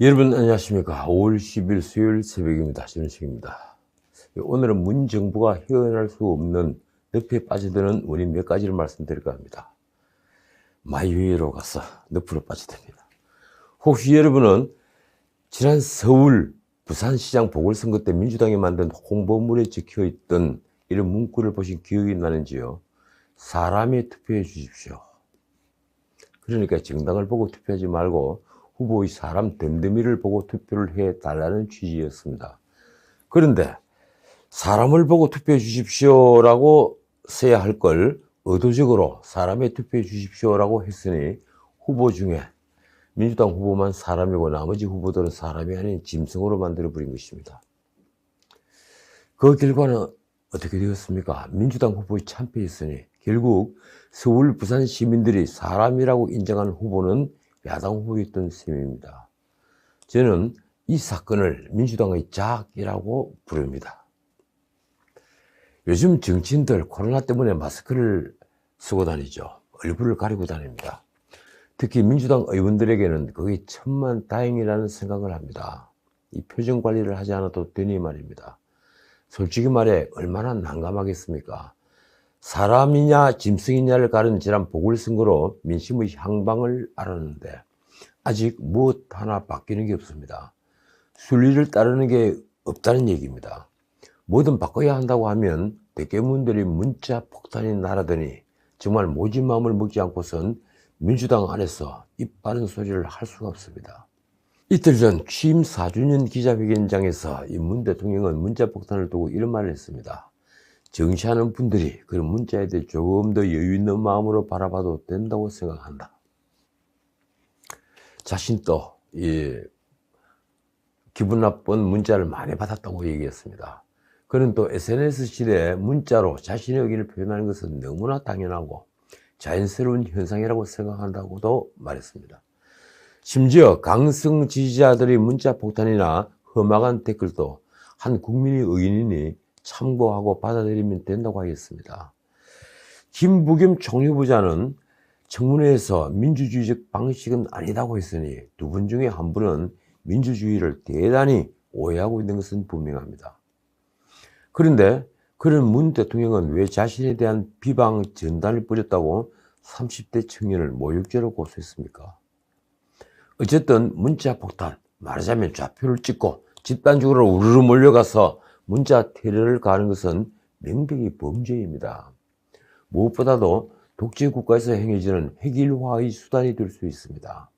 여러분 안녕하십니까. 5월 10일 수요일 새벽입니다. 전우식입니다. 오늘은 문정부가 헤어날 수 없는 늪에 빠져드는 원인 몇 가지를 말씀드릴까 합니다. 마이웨이로 가서 늪으로 빠져듭니다. 혹시 여러분은 지난 서울 부산시장 보궐선거 때 민주당이 만든 홍보물에 적혀있던 이런 문구를 보신 기억이 나는지요? 사람에 투표해 주십시오. 그러니까 정당을 보고 투표하지 말고 후보의 사람 덤덤이를 보고 투표를 해달라는 취지였습니다. 그런데 사람을 보고 투표해 주십시오라고 써야 할 걸 의도적으로 사람에 투표해 주십시오라고 했으니 후보 중에 민주당 후보만 사람이고 나머지 후보들은 사람이 아닌 짐승으로 만들어버린 것입니다. 그 결과는 어떻게 되었습니까? 민주당 후보의 참패였으니 결국 서울, 부산 시민들이 사람이라고 인정하는 후보는 야당 후보였던 셈입니다. 저는 이 사건을 민주당의 자학이라고 부릅니다. 요즘 정치인들 코로나 때문에 마스크를 쓰고 다니죠. 얼굴을 가리고 다닙니다. 특히 민주당 의원들에게는 그게 천만다행이라는 생각을 합니다. 이 표정 관리를 하지 않아도 되니 말입니다. 솔직히 말해 얼마나 난감하겠습니까? 사람이냐 짐승이냐를 가른 지난 보궐선거로 민심의 향방을 알았는데 아직 무엇 하나 바뀌는 게 없습니다. 순리를 따르는 게 없다는 얘기입니다. 뭐든 바꿔야 한다고 하면 대깨문들이 문자 폭탄이 날아드니 정말 모진 마음을 먹지 않고선 민주당 안에서 입 바른 소리를 할 수가 없습니다. 이틀 전 취임 4주년 기자회견장에서 이 문 대통령은 문자 폭탄을 두고 이런 말을 했습니다. 정치하는 분들이 그 문자에 대해 조금 더 여유 있는 마음으로 바라봐도 된다고 생각한다. 자신도 기분 나쁜 문자를 많이 받았다고 얘기했습니다. 그는 또 SNS 시대에 문자로 자신의 의견을 표현하는 것은 너무나 당연하고 자연스러운 현상이라고 생각한다고도 말했습니다. 심지어 강성 지지자들의 문자 폭탄이나 험악한 댓글도 한 국민의 의견이니 참고하고 받아들이면 된다고 하겠습니다. 김부겸 총리부자는 청문회에서 민주주의적 방식은 아니다고 했으니 두 분 중에 한 분은 민주주의를 대단히 오해하고 있는 것은 분명합니다. 그런데 그런 문 대통령은 왜 자신에 대한 비방 전단을 뿌렸다고 30대 청년을 모욕죄로 고소했습니까? 어쨌든 문자 폭탄, 말하자면 좌표를 찍고 집단적으로 우르르 몰려가서 문자 테러를 가하는 것은 명백히 범죄입니다. 무엇보다도 독재국가에서 행해지는 획일화의 수단이 될 수 있습니다.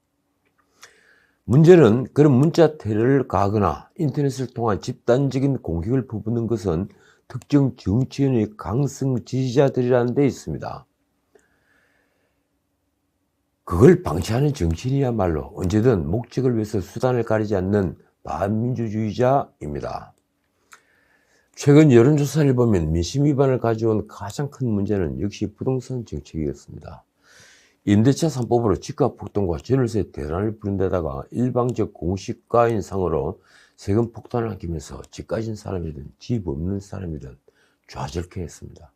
문제는 그런 문자 테러를 가하거나 인터넷을 통한 집단적인 공격을 퍼붓는 것은 특정 정치인의 강성 지지자들이라는 데 있습니다. 그걸 방치하는 정치인이야말로 언제든 목적을 위해서 수단을 가리지 않는 반민주주의자입니다. 최근 여론조사를 보면 민심 위반을 가져온 가장 큰 문제는 역시 부동산 정책이었습니다. 임대차 3법으로 집값 폭등과 전월세 대란을 부른 데다가 일방적 공시가 인상으로 세금 폭탄을 안기면서 집 가진 사람이든 집 없는 사람이든 좌절케 했습니다.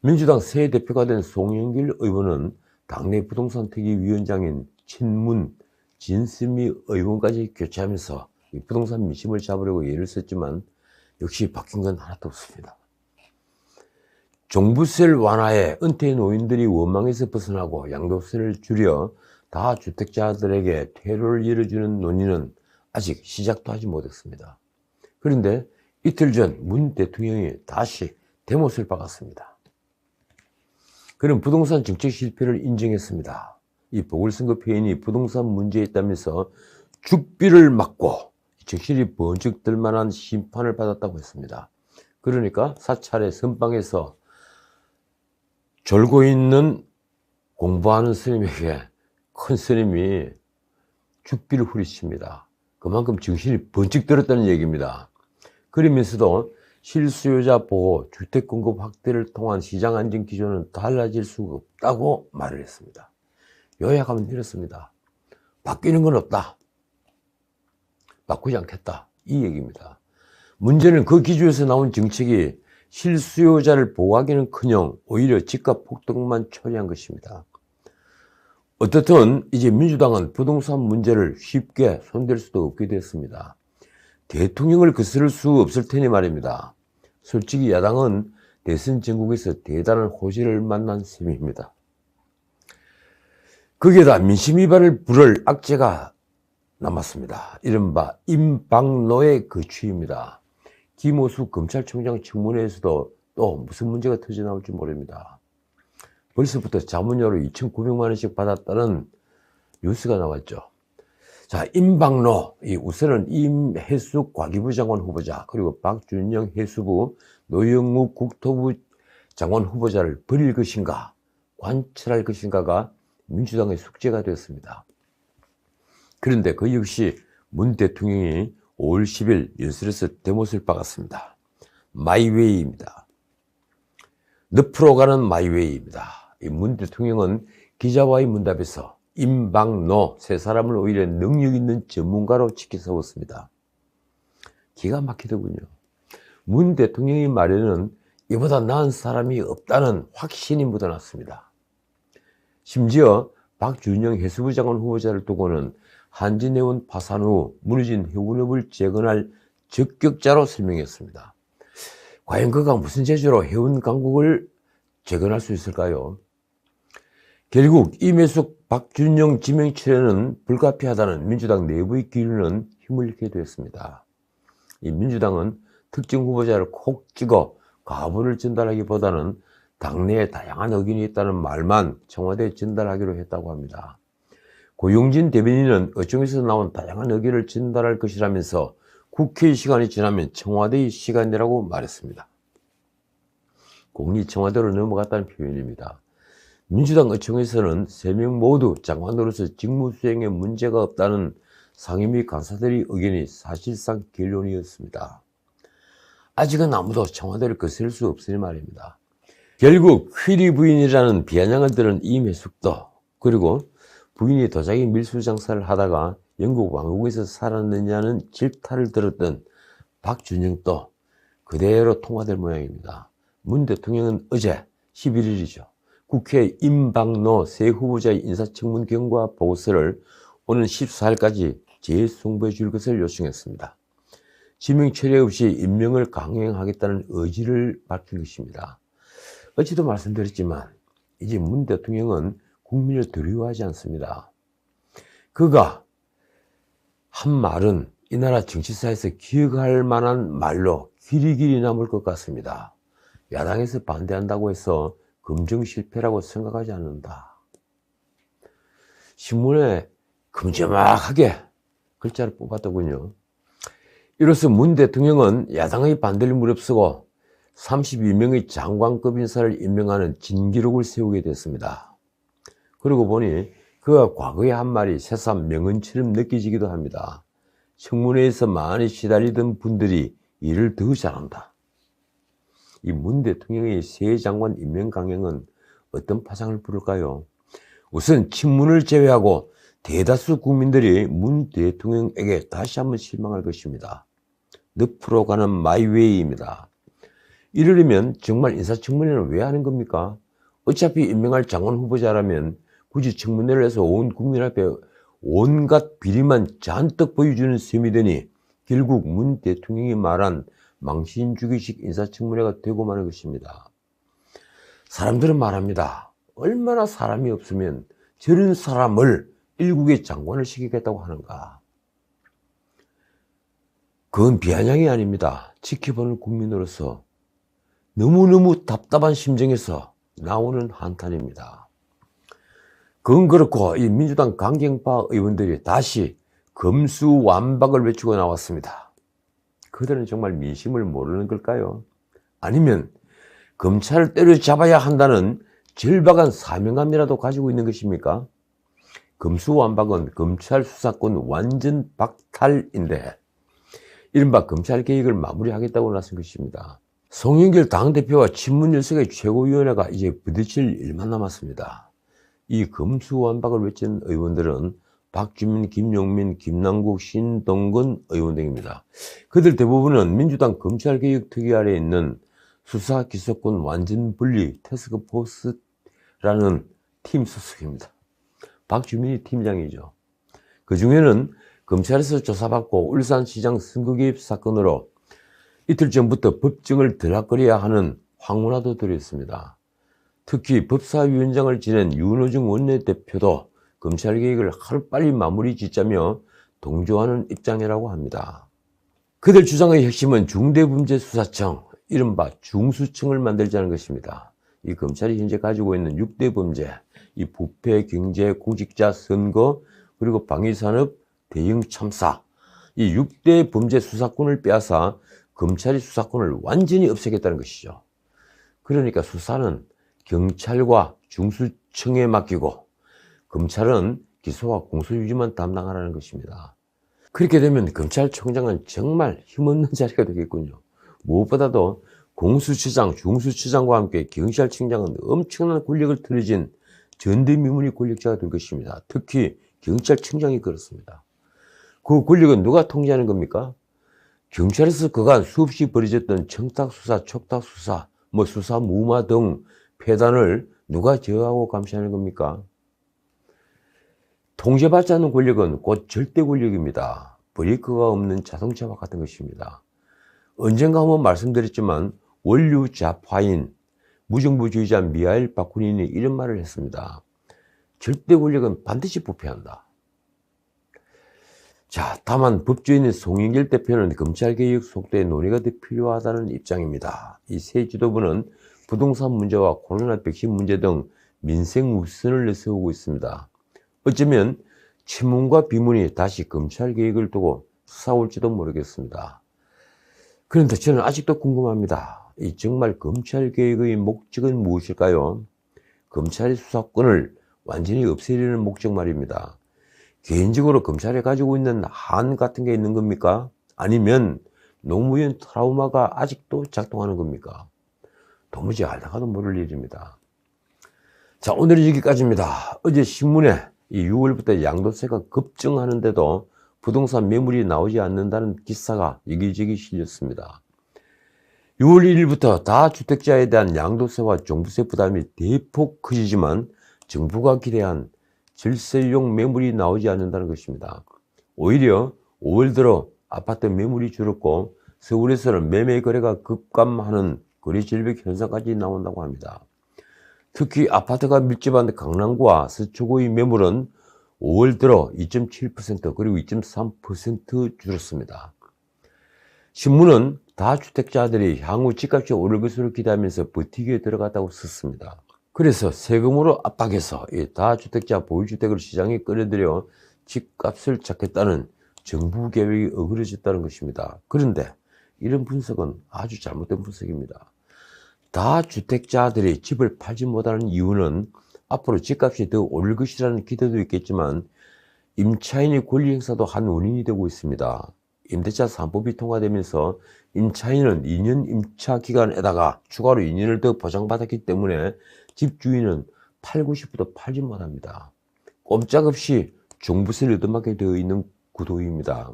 민주당 새 대표가 된 송영길 의원은 당내 부동산 특위 위원장인 친문 진스미 의원까지 교체하면서 부동산 민심을 잡으려고 애를 썼지만 역시 바뀐 건 하나도 없습니다. 종부세를 완화해 은퇴 노인들이 원망에서 벗어나고 양도세를 줄여 다주택자들에게 퇴로를 열어주는 논의는 아직 시작도 하지 못했습니다. 그런데 이틀 전 문 대통령이 다시 대못을 박았습니다. 그는 부동산 정책 실패를 인정했습니다. 이 보궐선거 패인이 부동산 문제에 있다면서 죽비를 맞고 정신이 번쩍 들 만한 심판을 받았다고 했습니다. 그러니까 사찰의 선방에서 졸고 있는 공부하는 스님에게 큰 스님이 죽비를 후리칩니다. 그만큼 정신이 번쩍 들었다는 얘기입니다. 그러면서도 실수요자 보호, 주택 공급 확대를 통한 시장 안정 기조는 달라질 수가 없다고 말을 했습니다. 요약하면 이렇습니다. 바뀌는 건 없다. 바꾸지 않겠다. 이 얘기입니다. 문제는 그 기조에서 나온 정책이 실수요자를 보호하기는커녕 오히려 집값 폭등만 초래한 것입니다. 어떻든 이제 민주당은 부동산 문제를 쉽게 손댈 수도 없게 됐습니다. 대통령을 거스를 수 없을 테니 말입니다. 솔직히 야당은 대선 전국에서 대단한 호재를 만난 셈입니다. 거기에다 민심 위반을 부를 악재가 남았습니다. 이른바 임방로의 거취입니다. 김호수 검찰총장 청문회에서도 또 무슨 문제가 터져나올지 모릅니다. 벌써부터 자문료로 2,900만 원씩 받았다는 뉴스가 나왔죠. 자, 임방로, 우선은 임해숙 과기부 장관 후보자, 그리고 박준영 해수부, 노영욱 국토부 장관 후보자를 버릴 것인가, 관철할 것인가가 민주당의 숙제가 되었습니다. 그런데 그 역시 문 대통령이 5월 10일 연설에서 대못을 박았습니다. 마이웨이입니다. 늪으로 가는 마이웨이입니다. 이 문 대통령은 기자와의 문답에서 임방로 세 사람을 오히려 능력 있는 전문가로 지켜 세웠습니다. 기가 막히더군요. 문 대통령의 말에는 이보다 나은 사람이 없다는 확신이 묻어났습니다. 심지어 박준영 해수부 장관 후보자를 두고는 한진해운 파산 후 무너진 해운업을 재건할 적격자로 설명했습니다. 과연 그가 무슨 재주로 해운 강국을 재건할 수 있을까요? 결국 임해숙, 박준영 지명 철회는 불가피하다는 민주당 내부의 기류는 힘을 잃게 되었습니다. 이 민주당은 특정 후보자를 콕 찍어 가부를 전달하기보다는 당내에 다양한 의견이 있다는 말만 청와대에 전달하기로 했다고 합니다. 고용진 대변인은 의총에서 나온 다양한 의견을 전달할 것이라면서 국회의 시간이 지나면 청와대의 시간이라고 말했습니다. 공리 청와대로 넘어갔다는 표현입니다. 민주당 의총에서는 3명 모두 장관으로서 직무수행에 문제가 없다는 상임위 간사들의 의견이 사실상 결론이었습니다. 아직은 아무도 청와대를 거스를 수 없으니 말입니다. 결국 휘리 부인이라는 비아냥을 들은 임해숙도, 그리고 부인이 도자기 밀수 장사를 하다가 영국 왕궁에서 살았느냐는 질타를 들었던 박준영도 그대로 통과될 모양입니다. 문 대통령은 어제 11일이죠. 국회 임방로 세 후보자의 인사청문 경과 보고서를 오는 14일까지 재송부해 줄 것을 요청했습니다. 지명 철회 없이 임명을 강행하겠다는 의지를 밝힌 것입니다. 어제도 말씀드렸지만 이제 문 대통령은 국민을 두려워하지 않습니다. 그가 한 말은 이 나라 정치사에서 기억할 만한 말로 길이길이 남을 것 같습니다. 야당에서 반대한다고 해서 검증 실패라고 생각하지 않는다. 신문에 큼지막하게 글자를 뽑았더군요. 이로써 문 대통령은 야당의 반대를 무릅쓰고 32명의 장관급 인사를 임명하는 진기록을 세우게 됐습니다. 그러고 보니 그가 과거에 한 말이 새삼 명언처럼 느껴지기도 합니다. 청문회에서 많이 시달리던 분들이 일을 더 잘한다. 이 문 대통령의 새 장관 임명 강행은 어떤 파장을 부를까요? 우선 친문을 제외하고 대다수 국민들이 문 대통령에게 다시 한번 실망할 것입니다. 늪으로 가는 마이웨이입니다. 이러려면 정말 인사청문회는 왜 하는 겁니까? 어차피 임명할 장관 후보자라면 굳이 청문회를 해서 온 국민 앞에 온갖 비리만 잔뜩 보여주는 셈이 되니 결국 문 대통령이 말한 망신주기식 인사청문회가 되고 마는 것입니다. 사람들은 말합니다. 얼마나 사람이 없으면 저런 사람을 일국의 장관을 시키겠다고 하는가. 그건 비아냥이 아닙니다. 지켜보는 국민으로서 너무너무 답답한 심정에서 나오는 한탄입니다. 그건 그렇고 이 민주당 강경파 의원들이 다시 검수완박을 외치고 나왔습니다. 그들은 정말 민심을 모르는 걸까요? 아니면 검찰을 때려잡아야 한다는 절박한 사명감이라도 가지고 있는 것입니까? 검수완박은 검찰 수사권 완전 박탈인데 이른바 검찰개혁을 마무리하겠다고 나선 것입니다. 송영길 당대표와 친문열색의 최고위원회가 이제 부딪힐 일만 남았습니다. 이 검수완박을 외친 의원들은 박주민, 김용민, 김남국, 신동근 의원 등입니다. 그들 대부분은 민주당 검찰개혁특위 아래에 있는 수사기소권 완전분리 태스크포스라는 팀 소속입니다. 박주민이 팀장이죠. 그 중에는 검찰에서 조사받고 울산시장 선거 개입 사건으로 이틀 전부터 법정을 들락거려야 하는 황운하도 들어있습니다. 특히 법사위원장을 지낸 윤호중 원내대표도 검찰 개혁을 하루빨리 마무리 짓자며 동조하는 입장이라고 합니다. 그들 주장의 핵심은 중대범죄수사청, 이른바 중수청을 만들자는 것입니다. 이 검찰이 현재 가지고 있는 6대 범죄, 이 부패, 경제, 공직자, 선거, 그리고 방위산업, 대형 참사, 이 6대 범죄 수사권을 빼앗아 검찰이 수사권을 완전히 없애겠다는 것이죠. 그러니까 수사는 경찰과 중수청에 맡기고 검찰은 기소와 공소유지만 담당하라는 것입니다. 그렇게 되면 검찰총장은 정말 힘없는 자리가 되겠군요. 무엇보다도 공수처장, 중수처장과 함께 경찰청장은 엄청난 권력을 틀어진 전대미문의 권력자가 될 것입니다. 특히 경찰청장이 그렇습니다. 그 권력은 누가 통제하는 겁니까? 경찰에서 그간 수없이 벌어졌던 청탁수사, 촉탁수사, 수사 무마 등 폐단을 누가 제어하고 감시하는 겁니까? 통제받지 않는 권력은 곧 절대 권력입니다. 브레이크가 없는 자동차와 같은 것입니다. 언젠가 한번 말씀드렸지만 원류 좌파인 무정부주의자 미하일 바쿠닌이 이런 말을 했습니다. 절대 권력은 반드시 부패한다. 자, 다만 법조인인 송영길 대표는 검찰개혁 속도에 논의가 더 필요하다는 입장입니다. 이 새 지도부는 부동산 문제와 코로나 백신 문제 등 민생 우선을 내세우고 있습니다. 어쩌면 친문과 비문이 다시 검찰개혁을 두고 싸울지도 모르겠습니다. 그런데 저는 아직도 궁금합니다. 이 정말 검찰개혁의 목적은 무엇일까요? 검찰의 수사권을 완전히 없애려는 목적 말입니다. 개인적으로 검찰에 가지고 있는 한 같은 게 있는 겁니까? 아니면 노무현 트라우마가 아직도 작동하는 겁니까? 도무지 알다가도 모를 일입니다. 자, 오늘은 여기까지입니다. 어제 신문에 이 6월부터 양도세가 급증하는데도 부동산 매물이 나오지 않는다는 기사가 여기저기 실렸습니다. 6월 1일부터 다주택자에 대한 양도세와 종부세 부담이 대폭 커지지만 정부가 기대한 질세용 매물이 나오지 않는다는 것입니다. 오히려 5월 들어 아파트 매물이 줄었고 서울에서는 매매 거래가 급감하는 거래 절벽 현상까지 나온다고 합니다. 특히 아파트가 밀집한 강남구와 서초구의 매물은 5월 들어 2.7% 그리고 2.3% 줄었습니다. 신문은 다주택자들이 향후 집값이 오를 것으로 기대하면서 버티기에 들어갔다고 썼습니다. 그래서 세금으로 압박해서 이 다주택자 보유주택을 시장에 끌어들여 집값을 잡겠다는 정부 계획이 어그러졌다는 것입니다. 그런데 이런 분석은 아주 잘못된 분석입니다. 다주택자들이 집을 팔지 못하는 이유는 앞으로 집값이 더 오를 것이라는 기대도 있겠지만 임차인의 권리 행사도 한 원인이 되고 있습니다. 임대차 3법이 통과되면서 임차인은 2년 임차 기간에다가 추가로 2년을 더 보장받았기 때문에 집주인은 팔고 싶어도 팔지 못합니다. 꼼짝없이 종부세를 얻어맞게 되어 있는 구도입니다.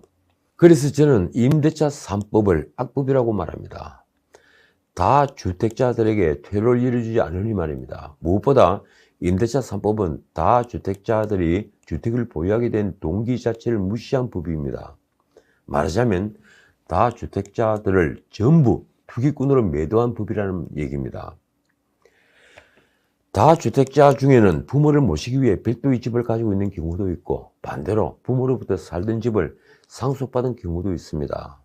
그래서 저는 임대차 3법을 악법이라고 말합니다. 다주택자들에게 퇴로를 이루어주지 않으니 말입니다. 무엇보다 임대차 3법은 다주택자들이 주택을 보유하게 된 동기 자체를 무시한 법입니다. 말하자면 다주택자들을 전부 투기꾼으로 매도한 법이라는 얘기입니다. 다주택자 중에는 부모를 모시기 위해 별도의 집을 가지고 있는 경우도 있고 반대로 부모로부터 살던 집을 상속받은 경우도 있습니다.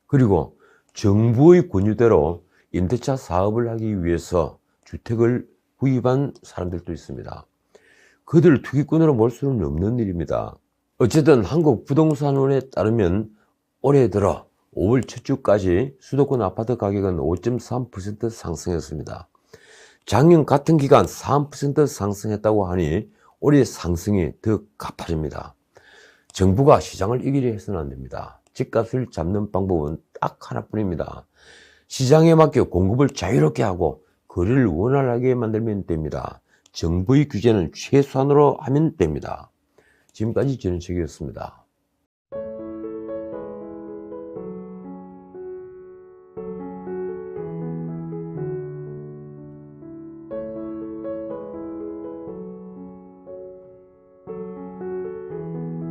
그리고 정부의 권유대로 임대차 사업을 하기 위해서 주택을 구입한 사람들도 있습니다. 그들을 투기꾼으로 몰 수는 없는 일입니다. 어쨌든 한국부동산원에 따르면 올해 들어 5월 첫 주까지 수도권 아파트 가격은 5.3% 상승했습니다. 작년 같은 기간 3% 상승했다고 하니 올해 상승이 더 가파릅니다. 정부가 시장을 이기려 해서는 안 됩니다. 집값을 잡는 방법은 딱 하나뿐입니다. 시장에 맡겨 공급을 자유롭게 하고 거래를 원활하게 만들면 됩니다. 정부의 규제는 최소한으로 하면 됩니다. 지금까지 전인책이었습니다.